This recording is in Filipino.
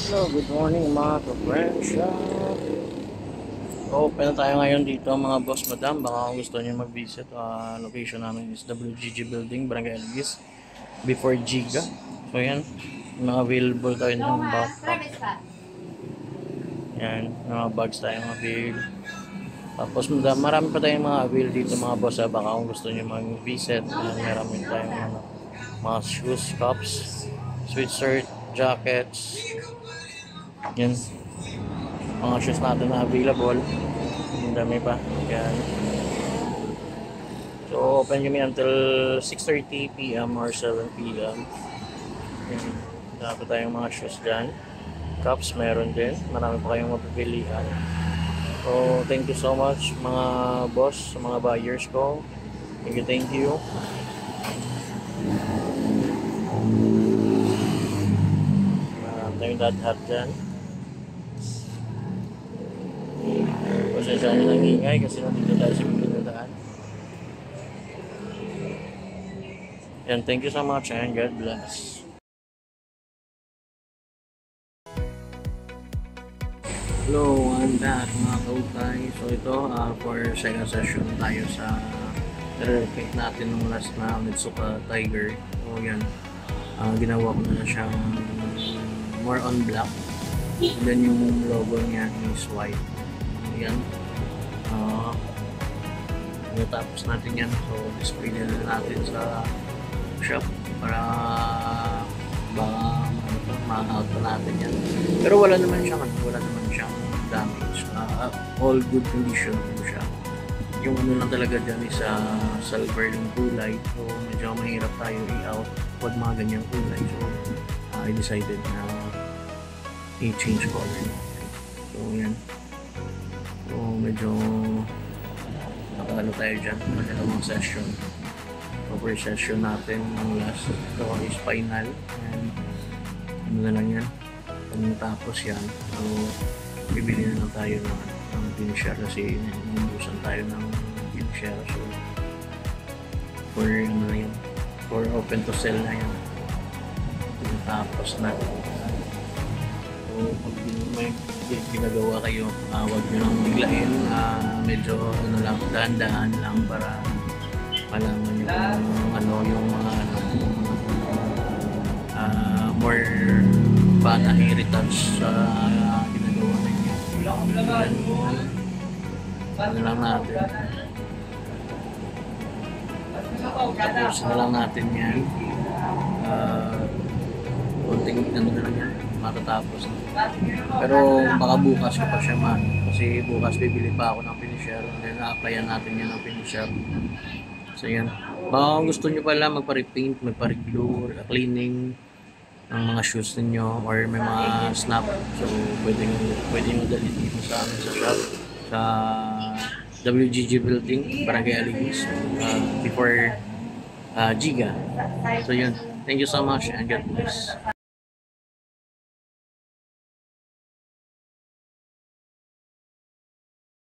Hello, good morning mga ka-friends. Open na tayo ngayon dito mga boss madam. Baka kung gusto niyo mag-visit, location namin is WGG Building, Barangay Algis, before Giga. So yan, mga available tayo ng backpack. Yan, mga bags tayong avail. Tapos madam, marami pa tayong mga avail dito mga boss. Baka kung gusto niyo mag-visit, marami tayong mga shoes, cups, sweatshirt, jackets. Yan, mga shoes natin na available. Ang dami pa. Yan. So open kami until 6:30 PM or 7 PM. Yan. Dami tayong mga shoes dyan. Cups meron din. Marami pa kayong mapipilian. So thank you so much mga boss, sa mga buyers ko. Thank you, thank you. Marami tayong dadhat dyan. Pasensya nyo ng ingay kasi nandito tayo sa pinagdadaan. And thank you so much and God bless. Hello, I'm back mga kautay. So ito, for second session tayo sa repaint natin ng last na Mitsuka Tiger. So yan, ginawa ko na siyang more on black. And then yung logo niya is white. Yan. Natapos natin yan. So display na natin sa shop para baka ma-out pa natin yan. Pero wala naman siyang damage. All good condition po siya. Yung ano lang talaga dyan is silver yung kulay. So medyo mahirap tayo i-out pag mga ganyang kulay. So I decided na i-change color. So yan. So medyo nakaano tayo dyan. Magandang session. Over session natin ng last. So is final. And ano na lang yan. Kung tapos yan. So bibili na lang tayo ng finisher kasi nabusan tayo ng finisher. So for ano na yan. For open to sell na yan. Tapos na. So pag may ginagawa kayo, huwag nyo lang biglain, medyo ano lang, dahan-dahan lang para malaman nyo kung ano yung mga more fun retouch sa ginagawa ninyo. Ano lang natin, tapos na lang natin yan, konting ano na lang yan, matatapos na. Pero baka bukas kapag siya man, kasi bukas bibili pa ako ng finisher and then na-applyan natin yan ng finisher. So yan, baka kung gusto nyo pala magpa-repaint, magpa-reglue, cleaning ng mga shoes ninyo or may mga snap, so pwede nyo dalhin dito sa amin sa shop sa WGG Building, Barangay Algis, before Giga. So yun, thank you so much and God bless.